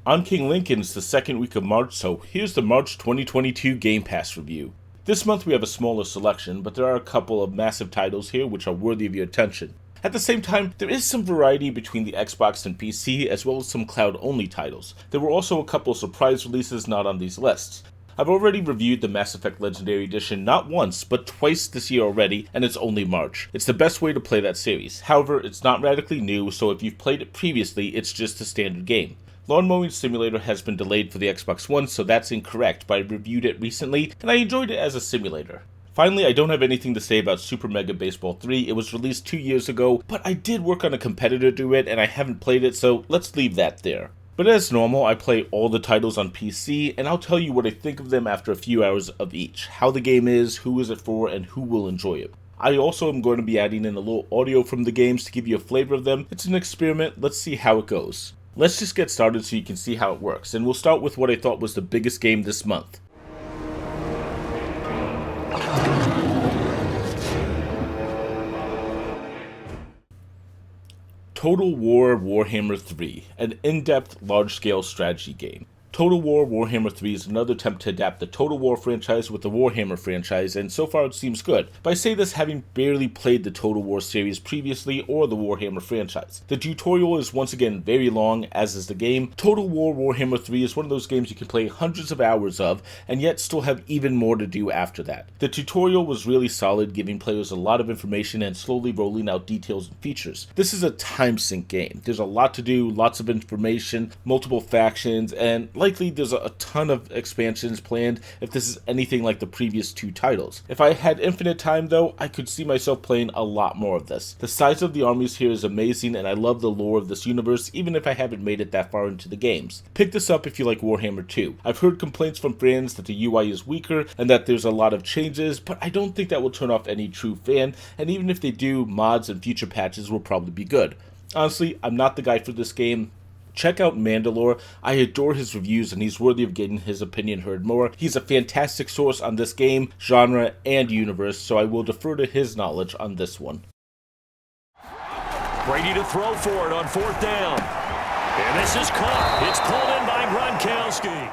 I'm King Lincoln. It's the second week of March, so here's the March 2022 Game Pass review. This month we have a smaller selection, but there are a couple of massive titles here which are worthy of your attention. At the same time, there is some variety between the Xbox and PC, as well as some cloud-only titles. There were also a couple of surprise releases not on these lists. I've already reviewed the Mass Effect Legendary Edition not once, but twice this year already, and it's only March. It's the best way to play that series. However, it's not radically new, so if you've played it previously, it's just a standard game. Lawn Mowing Simulator has been delayed for the Xbox One, so that's incorrect, but I reviewed it recently, and I enjoyed it as a simulator. Finally, I don't have anything to say about Super Mega Baseball 3. It was released 2 years ago, but I did work on a competitor to it, and I haven't played it, so let's leave that there. But as normal, I play all the titles on PC, and I'll tell you what I think of them after a few hours of each, how the game is, who is it for, and who will enjoy it. I also am going to be adding in a little audio from the games to give you a flavor of them. It's an experiment, let's see how it goes. Let's just get started so you can see how it works, and we'll start with what I thought was the biggest game this month. Total War Warhammer 3, an in-depth, large-scale strategy game. Total War Warhammer 3 is another attempt to adapt the Total War franchise with the Warhammer franchise, and so far it seems good. But I say this having barely played the Total War series previously or the Warhammer franchise. The tutorial is once again very long, as is the game. Total War Warhammer 3 is one of those games you can play hundreds of hours of, and yet still have even more to do after that. The tutorial was really solid, giving players a lot of information and slowly rolling out details and features. This is a time sink game. There's a lot to do, lots of information, multiple factions, and likely there's a ton of expansions planned if this is anything like the previous two titles. If I had infinite time though, I could see myself playing a lot more of this. The size of the armies here is amazing, and I love the lore of this universe even if I haven't made it that far into the games. Pick this up if you like Warhammer 2. I've heard complaints from fans that the UI is weaker and that there's a lot of changes, but I don't think that will turn off any true fan, and even if they do, mods and future patches will probably be good. Honestly, I'm not the guy for this game. Check out Mandalore. I adore his reviews and he's worthy of getting his opinion heard more. He's a fantastic source on this game, genre, and universe, so I will defer to his knowledge on this one. Brady to throw for it on fourth down. And this is caught. It's pulled in by Gronkowski.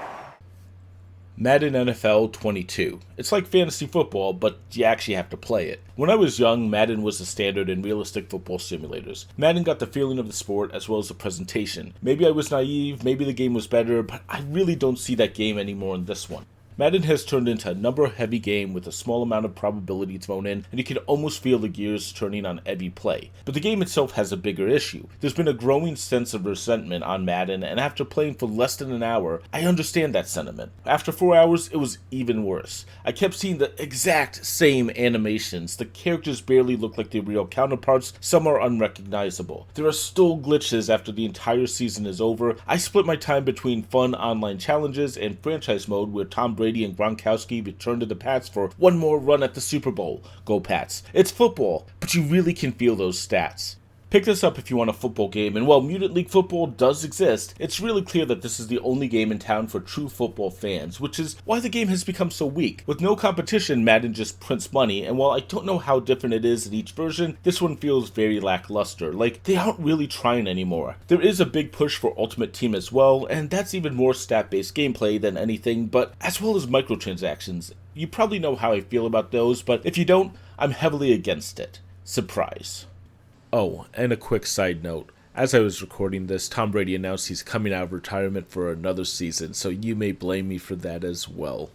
Madden NFL 22. It's like fantasy football, but you actually have to play it. When I was young, Madden was the standard in realistic football simulators. Madden got the feeling of the sport as well as the presentation. Maybe I was naive, maybe the game was better, but I really don't see that game anymore in this one. Madden has turned into a number-heavy game with a small amount of probability thrown in, and you can almost feel the gears turning on every play. But the game itself has a bigger issue. There's been a growing sense of resentment on Madden, and after playing for less than an hour, I understand that sentiment. After 4 hours, it was even worse. I kept seeing the exact same animations. The characters barely look like their real counterparts, some are unrecognizable. There are still glitches after the entire season is over. I split my time between fun online challenges and franchise mode where Tom Brady and Gronkowski return to the Pats for one more run at the Super Bowl. Go Pats. It's football, but you really can feel those stats. Pick this up if you want a football game, and while Mutant League Football does exist, it's really clear that this is the only game in town for true football fans, which is why the game has become so weak. With no competition, Madden just prints money, and while I don't know how different it is in each version, this one feels very lackluster, like they aren't really trying anymore. There is a big push for Ultimate Team as well, and that's even more stat-based gameplay than anything, but as well as microtransactions. You probably know how I feel about those, but if you don't, I'm heavily against it. Surprise. Oh, and a quick side note. As I was recording this, Tom Brady announced he's coming out of retirement for another season, so you may blame me for that as well.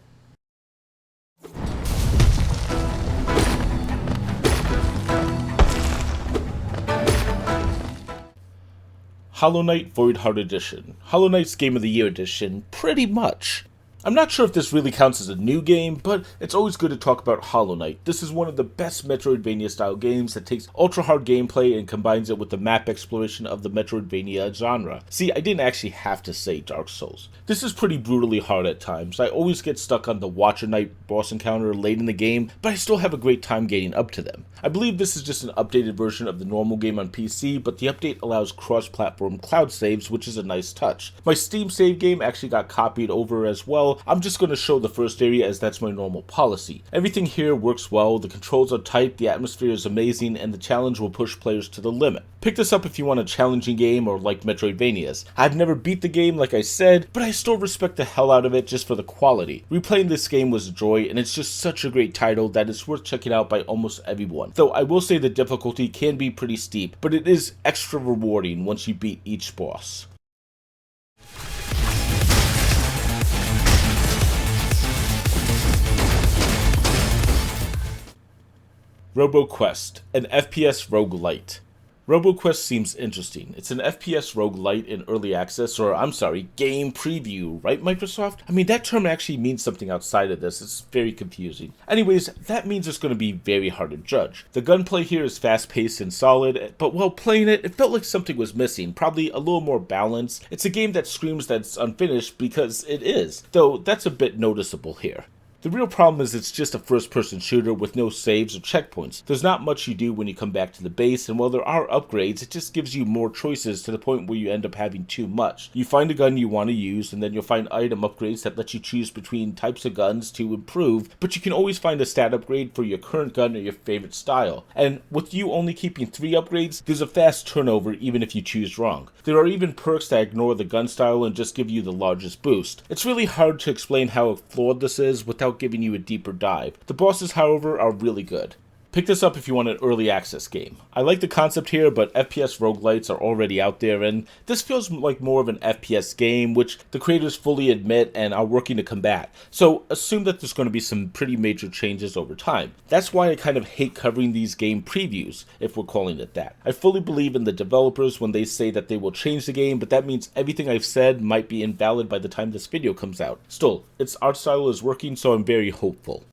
Hollow Knight Void Heart Edition. Hollow Knight's Game of the Year Edition, pretty much. I'm not sure if this really counts as a new game, but it's always good to talk about Hollow Knight. This is one of the best Metroidvania-style games that takes ultra-hard gameplay and combines it with the map exploration of the Metroidvania genre. See, I didn't actually have to say Dark Souls. This is pretty brutally hard at times. I always get stuck on the Watcher Knight boss encounter late in the game, but I still have a great time getting up to them. I believe this is just an updated version of the normal game on PC, but the update allows cross-platform cloud saves, which is a nice touch. My Steam save game actually got copied over as well, well, I'm just going to show the first area as that's my normal policy. Everything here works well, the controls are tight, the atmosphere is amazing, and the challenge will push players to the limit. Pick this up if you want a challenging game or like Metroidvanias. I've never beat the game like I said, but I still respect the hell out of it just for the quality. Replaying this game was a joy, and it's just such a great title that it's worth checking out by almost everyone. Though I will say the difficulty can be pretty steep, but it is extra rewarding once you beat each boss. RoboQuest, an FPS roguelite. RoboQuest seems interesting. It's an FPS roguelite in early access, or I'm sorry, game preview, right Microsoft? I mean, that term actually means something outside of this. It's very confusing. Anyways, that means it's going to be very hard to judge. The gunplay here is fast-paced and solid, but while playing it, it felt like something was missing, probably a little more balance. It's a game that screams that it's unfinished because it is, though that's a bit noticeable here. The real problem is it's just a first-person shooter with no saves or checkpoints. There's not much you do when you come back to the base, and while there are upgrades, it just gives you more choices to the point where you end up having too much. You find a gun you want to use, and then you'll find item upgrades that let you choose between types of guns to improve, but you can always find a stat upgrade for your current gun or your favorite style. And with you only keeping 3 upgrades, there's a fast turnover even if you choose wrong. There are even perks that ignore the gun style and just give you the largest boost. It's really hard to explain how flawed this is without giving you a deeper dive. The bosses, however, are really good. Pick this up if you want an early access game. I like the concept here, but FPS roguelites are already out there, and this feels like more of an FPS game, which the creators fully admit and are working to combat. So assume that there's going to be some pretty major changes over time. That's why I kind of hate covering these game previews, if we're calling it that. I fully believe in the developers when they say that they will change the game, but that means everything I've said might be invalid by the time this video comes out. Still, its art style is working, so I'm very hopeful.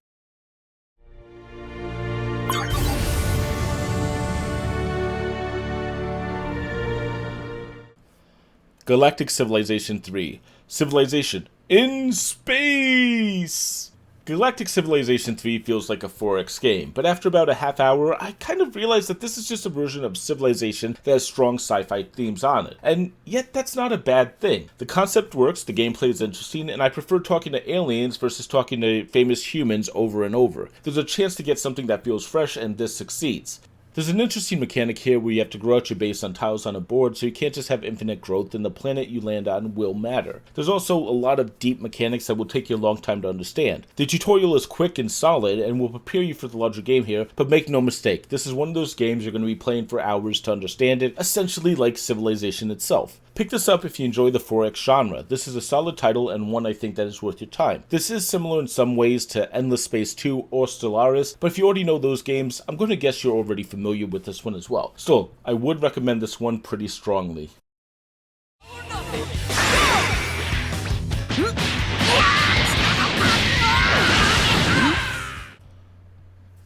Galactic Civilization 3. Civilization in space! Galactic Civilization 3 feels like a 4X game, but after about a half hour, I kind of realized that this is just a version of Civilization that has strong sci-fi themes on it. And yet, that's not a bad thing. The concept works, the gameplay is interesting, and I prefer talking to aliens versus talking to famous humans over and over. There's a chance to get something that feels fresh, and this succeeds. There's an interesting mechanic here where you have to grow out your base on tiles on a board, so you can't just have infinite growth, and the planet you land on will matter. There's also a lot of deep mechanics that will take you a long time to understand. The tutorial is quick and solid and will prepare you for the larger game here, but make no mistake, this is one of those games you're going to be playing for hours to understand it, essentially like Civilization itself. Pick this up if you enjoy the 4X genre. This is a solid title and one I think that is worth your time. This is similar in some ways to Endless Space 2 or Stellaris, but if you already know those games, I'm going to guess you're already familiar with this one as well. Still, I would recommend this one pretty strongly.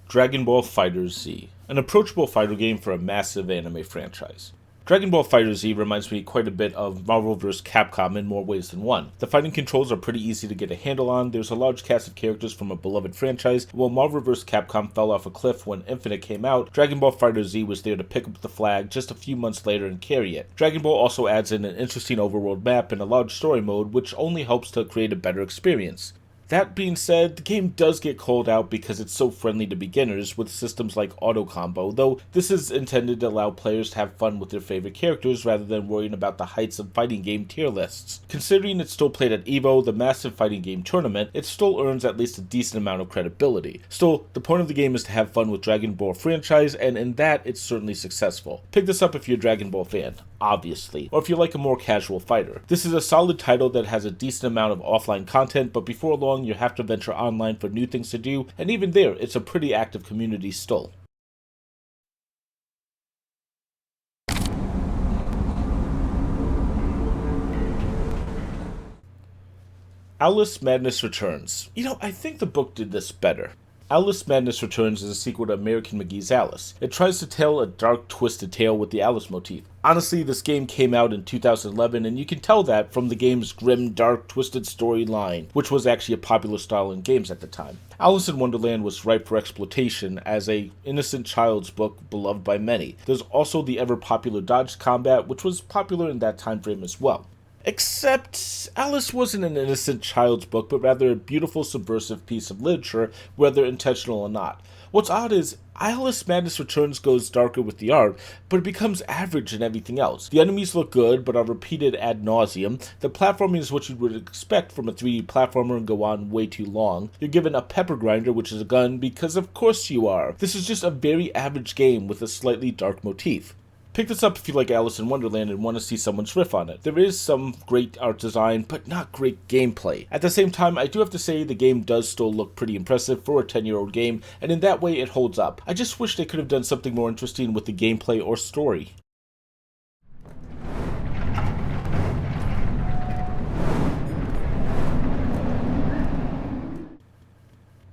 Dragonball Fighter Z, an approachable fighter game for a massive anime franchise. Dragonball Fighter Z reminds me quite a bit of Marvel vs. Capcom in more ways than one. The fighting controls are pretty easy to get a handle on, there's a large cast of characters from a beloved franchise. While Marvel vs. Capcom fell off a cliff when Infinite came out, Dragonball Fighter Z was there to pick up the flag just a few months later and carry it. Dragon Ball also adds in an interesting overworld map and a large story mode, which only helps to create a better experience. That being said, the game does get called out because it's so friendly to beginners with systems like auto combo, though this is intended to allow players to have fun with their favorite characters rather than worrying about the heights of fighting game tier lists. Considering it's still played at EVO, the massive fighting game tournament, it still earns at least a decent amount of credibility. Still, the point of the game is to have fun with Dragon Ball franchise, and in that, it's certainly successful. Pick this up if you're a Dragon Ball fan, obviously, or if you like a more casual fighter. This is a solid title that has a decent amount of offline content, but before long, you have to venture online for new things to do, and even there, it's a pretty active community still. Alice Madness Returns. I think the book did this better. Alice Madness Returns is a sequel to American McGee's Alice. It tries to tell a dark, twisted tale with the Alice motif. Honestly, this game came out in 2011, and you can tell that from the game's grim, dark, twisted storyline, which was actually a popular style in games at the time. Alice in Wonderland was ripe for exploitation as a innocent child's book beloved by many. There's also the ever-popular dodge combat, which was popular in that time frame as well. Except Alice wasn't an innocent child's book, but rather a beautiful subversive piece of literature, whether intentional or not. What's odd is Alice Madness Returns goes darker with the art, but it becomes average in everything else. The enemies look good, but are repeated ad nauseum. The platforming is what you would expect from a 3D platformer and go on way too long. You're given a pepper grinder, which is a gun, because of course you are. This is just a very average game with a slightly dark motif. Pick this up if you like Alice in Wonderland and want to see someone's riff on it. There is some great art design, but not great gameplay. At the same time, I do have to say the game does still look pretty impressive for a 10-year-old game, and in that way it holds up. I just wish they could have done something more interesting with the gameplay or story.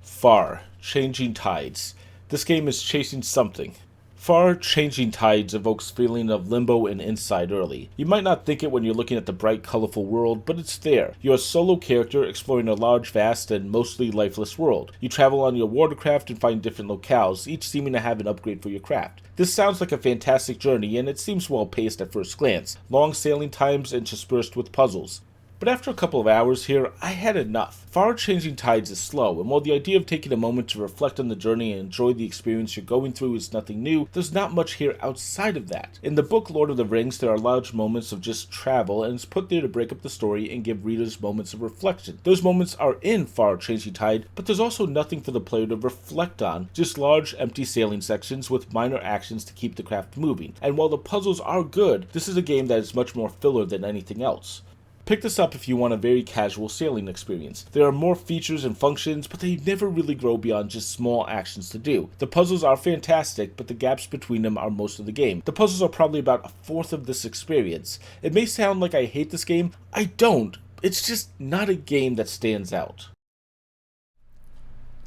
Far, Changing Tides. This game is chasing something. Far, Changing Tides evokes feeling of limbo and inside early. You might not think it when you're looking at the bright, colorful world, but it's there. You're a solo character exploring a large, vast, and mostly lifeless world. You travel on your watercraft and find different locales, each seeming to have an upgrade for your craft. This sounds like a fantastic journey, and it seems well paced at first glance. Long sailing times interspersed with puzzles. But after a couple of hours here, I had enough. Far Changing Tides is slow, and while the idea of taking a moment to reflect on the journey and enjoy the experience you're going through is nothing new, there's not much here outside of that. In the book Lord of the Rings, there are large moments of just travel, and it's put there to break up the story and give readers moments of reflection. Those moments are in Far Changing Tide, but there's also nothing for the player to reflect on, just large, empty sailing sections with minor actions to keep the craft moving. And while the puzzles are good, this is a game that is much more filler than anything else. Pick this up if you want a very casual sailing experience. There are more features and functions, but they never really grow beyond just small actions to do. The puzzles are fantastic, but the gaps between them are most of the game. The puzzles are probably about a fourth of this experience. It may sound like I hate this game. I don't. It's just not a game that stands out.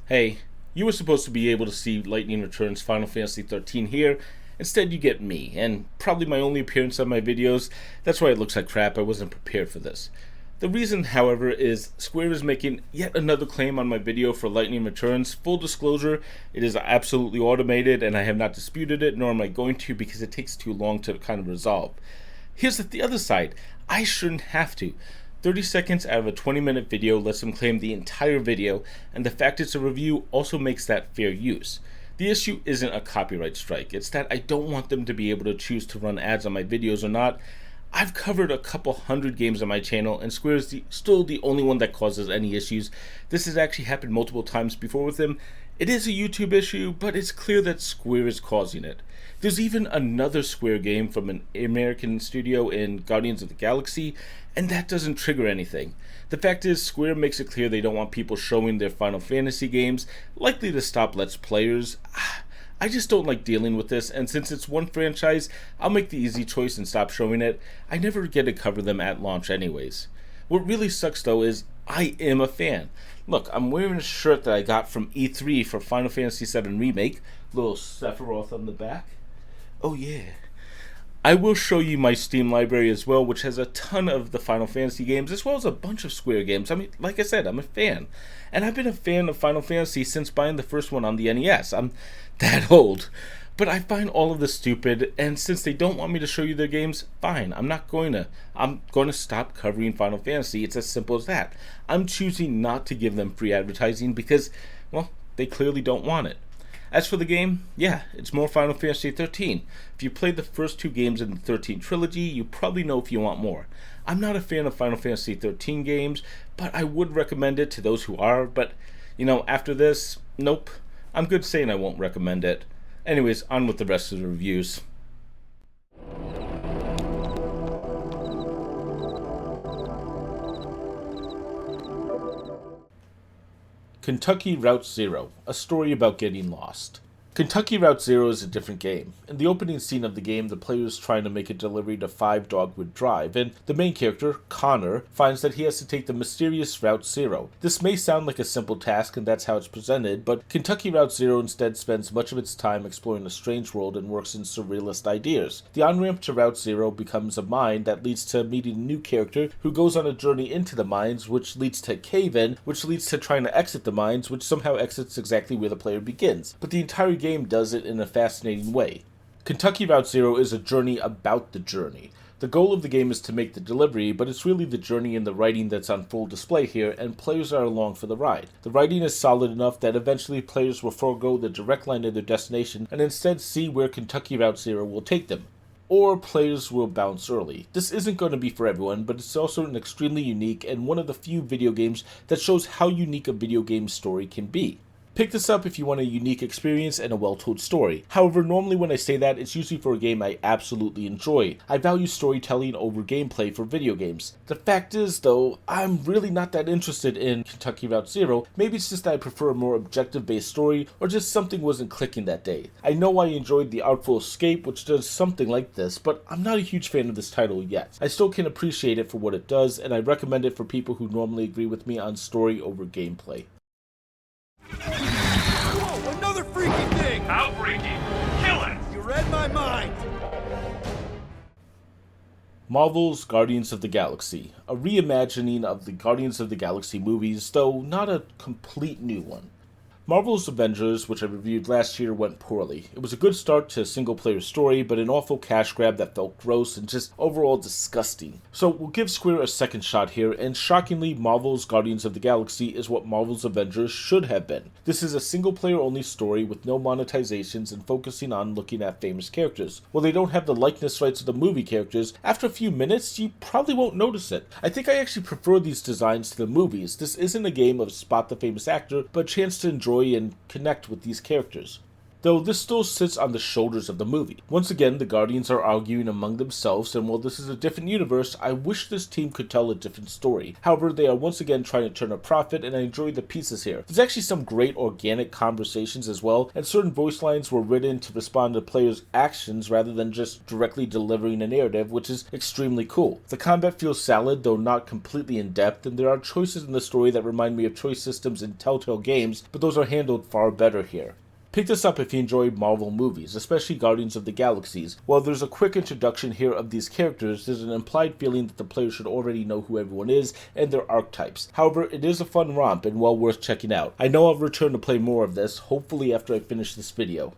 Hey, you were supposed to be able to see Lightning Returns Final Fantasy XIII here. Instead, you get me, and probably my only appearance on my videos. That's why it looks like crap. I wasn't prepared for this. The reason, however, is Square is making yet another claim on my video for Lightning Returns. Full disclosure, it is absolutely automated, and I have not disputed it, nor am I going to, because it takes too long to kind of resolve. Here's the other side. I shouldn't have to. 30 seconds out of a 20-minute video lets them claim the entire video, and the fact it's a review also makes that fair use. The issue isn't a copyright strike, it's that I don't want them to be able to choose to run ads on my videos or not. I've covered a couple hundred games on my channel, and Square is still the only one that causes any issues. This has actually happened multiple times before with them. It is a YouTube issue, but it's clear that Square is causing it. There's even another Square game from an American studio in Guardians of the Galaxy, and that doesn't trigger anything. The fact is, Square makes it clear they don't want people showing their Final Fantasy games, likely to stop Let's Players. I just don't like dealing with this, and since it's one franchise, I'll make the easy choice and stop showing it. I never get to cover them at launch anyways. What really sucks though is, I am a fan. Look, I'm wearing a shirt that I got from E3 for Final Fantasy VII Remake. Little Sephiroth on the back. Oh yeah. I will show you my Steam library as well, which has a ton of the Final Fantasy games, as well as a bunch of Square games. I mean, like I said, I'm a fan. And I've been a fan of Final Fantasy since buying the first one on the NES. I'm that old. But I find all of this stupid, and since they don't want me to show you their games, fine, I'm going to stop covering Final Fantasy. It's as simple as that. I'm choosing not to give them free advertising because, well, they clearly don't want it. As for the game, yeah, it's more Final Fantasy XIII. If you played the first two games in the 13 trilogy, you probably know if you want more. I'm not a fan of Final Fantasy XIII games, but I would recommend it to those who are, but, after this, nope. I'm good saying I won't recommend it. Anyways, on with the rest of the reviews. Kentucky Route Zero, a story about getting lost. Kentucky Route Zero is a different game. In the opening scene of the game, the player is trying to make a delivery to 5 Dogwood Drive, and the main character, Connor, finds that he has to take the mysterious Route Zero. This may sound like a simple task, and that's how it's presented, but Kentucky Route Zero instead spends much of its time exploring a strange world and works in surrealist ideas. The on-ramp to Route Zero becomes a mine that leads to meeting a new character who goes on a journey into the mines, which leads to Cave-In, which leads to trying to exit the mines, which somehow exits exactly where the player begins. But the entire game does it in a fascinating way. Kentucky Route Zero is a journey about the journey. The goal of the game is to make the delivery, but it's really the journey and the writing that's on full display here, and players are along for the ride. The writing is solid enough that eventually players will forego the direct line to their destination and instead see where Kentucky Route Zero will take them. Or players will bounce early. This isn't going to be for everyone, but it's also an extremely unique and one of the few video games that shows how unique a video game story can be. Pick this up if you want a unique experience and a well-told story. However, normally when I say that, it's usually for a game I absolutely enjoy. I value storytelling over gameplay for video games. The fact is, though, I'm really not that interested in Kentucky Route Zero. Maybe it's just that I prefer a more objective-based story, or just something wasn't clicking that day. I know I enjoyed The Artful Escape, which does something like this, but I'm not a huge fan of this title yet. I still can appreciate it for what it does, and I recommend it for people who normally agree with me on story over gameplay. Whoa, another freaky thing! Outbreaking! Kill it! You read my mind! Marvel's Guardians of the Galaxy, a reimagining of the Guardians of the Galaxy movies, though not a complete new one. Marvel's Avengers, which I reviewed last year, went poorly. It was a good start to a single-player story, but an awful cash grab that felt gross and just overall disgusting. So we'll give Square a second shot here, and shockingly, Marvel's Guardians of the Galaxy is what Marvel's Avengers should have been. This is a single-player only story with no monetizations and focusing on looking at famous characters. While they don't have the likeness rights of the movie characters, after a few minutes, you probably won't notice it. I think I actually prefer these designs to the movies. This isn't a game of spot the famous actor, but a chance to enjoy and connect with these characters. Though this still sits on the shoulders of the movie. Once again, the Guardians are arguing among themselves, and while this is a different universe, I wish this team could tell a different story. However, they are once again trying to turn a profit, and I enjoy the pieces here. There's actually some great organic conversations as well, and certain voice lines were written to respond to players' actions rather than just directly delivering a narrative, which is extremely cool. The combat feels solid, though not completely in-depth, and there are choices in the story that remind me of choice systems in Telltale games, but those are handled far better here. Pick this up if you enjoy Marvel movies, especially Guardians of the Galaxies. While there's a quick introduction here of these characters, there's an implied feeling that the player should already know who everyone is and their archetypes. However, it is a fun romp and well worth checking out. I know I'll return to play more of this, hopefully after I finish this video.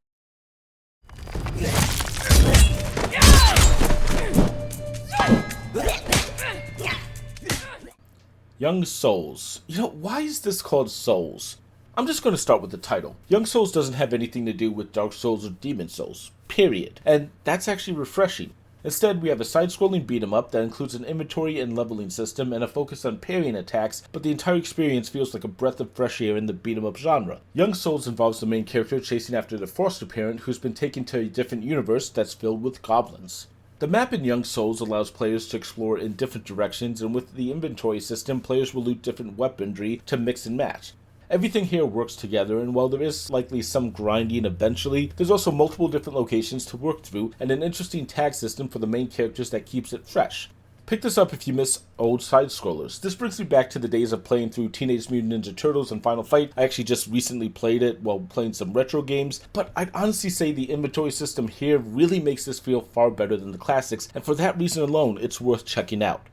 Young Souls. Why is this called Souls? I'm just going to start with the title. Young Souls doesn't have anything to do with Dark Souls or Demon Souls, period. And that's actually refreshing. Instead, we have a side-scrolling beat-em-up that includes an inventory and leveling system and a focus on parrying attacks, but the entire experience feels like a breath of fresh air in the beat-em-up genre. Young Souls involves the main character chasing after the foster parent who's been taken to a different universe that's filled with goblins. The map in Young Souls allows players to explore in different directions, and with the inventory system, players will loot different weaponry to mix and match. Everything here works together, and while there is likely some grinding eventually, there's also multiple different locations to work through and an interesting tag system for the main characters that keeps it fresh. Pick this up if you miss old side-scrollers. This brings me back to the days of playing through Teenage Mutant Ninja Turtles and Final Fight. I actually just recently played it while playing some retro games, but I'd honestly say the inventory system here really makes this feel far better than the classics, and for that reason alone, it's worth checking out.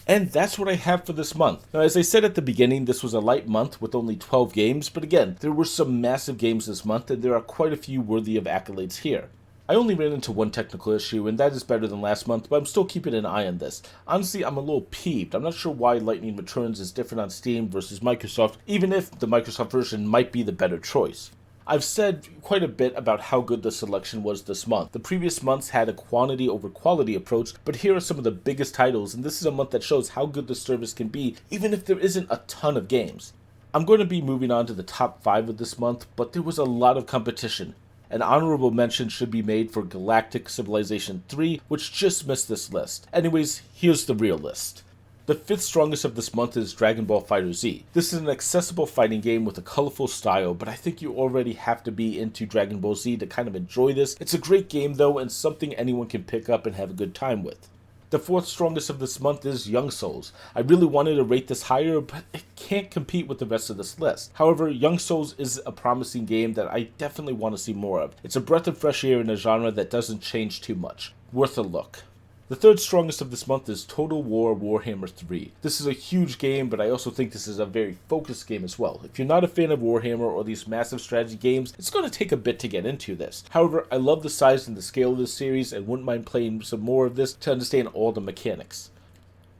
And that's what I have for this month. Now, as I said at the beginning, this was a light month with only 12 games, but again, there were some massive games this month, and there are quite a few worthy of accolades here. I only ran into one technical issue, and that is better than last month, but I'm still keeping an eye on this. Honestly, I'm a little peeved. I'm not sure why Lightning Returns is different on Steam versus Microsoft, even if the Microsoft version might be the better choice. I've said quite a bit about how good the selection was this month. The previous months had a quantity over quality approach, but here are some of the biggest titles, and this is a month that shows how good the service can be, even if there isn't a ton of games. I'm going to be moving on to the top 5 of this month, but there was a lot of competition. An honorable mention should be made for Galactic Civilizations 3, which just missed this list. Anyways, here's the real list. The 5th strongest of this month is Dragonball Fighter Z. This is an accessible fighting game with a colorful style, but I think you already have to be into Dragon Ball Z to kind of enjoy this. It's a great game though, and something anyone can pick up and have a good time with. The 4th strongest of this month is Young Souls. I really wanted to rate this higher, but it can't compete with the rest of this list. However, Young Souls is a promising game that I definitely want to see more of. It's a breath of fresh air in a genre that doesn't change too much. Worth a look. The third strongest of this month is Total War Warhammer 3. This is a huge game, but I also think this is a very focused game as well. If you're not a fan of Warhammer or these massive strategy games, it's going to take a bit to get into this. However, I love the size and the scale of this series and wouldn't mind playing some more of this to understand all the mechanics.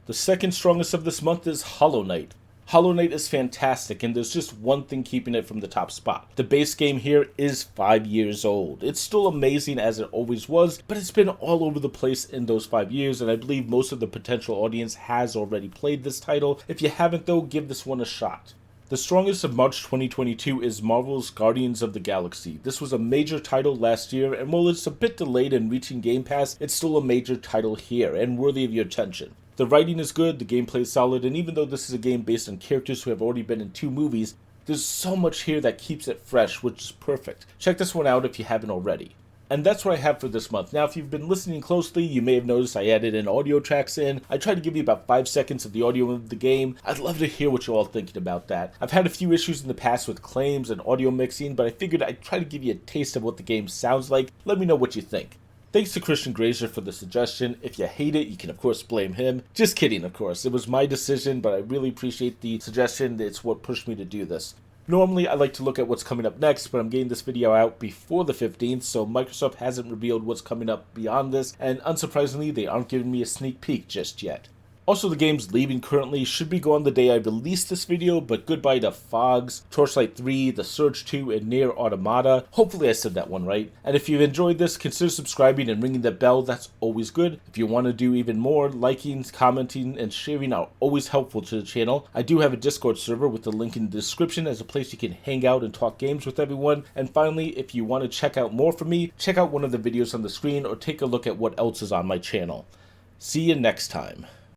The second strongest of this month is Hollow Knight. Hollow Knight is fantastic, and there's just one thing keeping it from the top spot. The base game here is 5 years old. It's still amazing as it always was, but it's been all over the place in those 5 years, and I believe most of the potential audience has already played this title. If you haven't though, give this one a shot. The strongest of March 2022 is Marvel's Guardians of the Galaxy. This was a major title last year, and while it's a bit delayed in reaching Game Pass, it's still a major title here, and worthy of your attention. The writing is good, the gameplay is solid, and even though this is a game based on characters who have already been in 2 movies, there's so much here that keeps it fresh, which is perfect. Check this one out if you haven't already. And that's what I have for this month. Now, if you've been listening closely, you may have noticed I added in audio tracks in. I tried to give you about 5 seconds of the audio of the game. I'd love to hear what you're all thinking about that. I've had a few issues in the past with claims and audio mixing, but I figured I'd try to give you a taste of what the game sounds like. Let me know what you think. Thanks to Christian Grazer for the suggestion. If you hate it, you can of course blame him. Just kidding, of course. It was my decision, but I really appreciate the suggestion. It's what pushed me to do this. Normally, I like to look at what's coming up next, but I'm getting this video out before the 15th, so Microsoft hasn't revealed what's coming up beyond this, and unsurprisingly, they aren't giving me a sneak peek just yet. Also, the games leaving currently should be gone the day I release this video, but goodbye to Fogs, Torchlight 3, The Surge 2, and Nier Automata. Hopefully I said that one right. And if you've enjoyed this, consider subscribing and ringing that bell. That's always good. If you want to do even more, liking, commenting, and sharing are always helpful to the channel. I do have a Discord server with the link in the description as a place you can hang out and talk games with everyone. And finally, if you want to check out more from me, check out one of the videos on the screen or take a look at what else is on my channel. See you next time.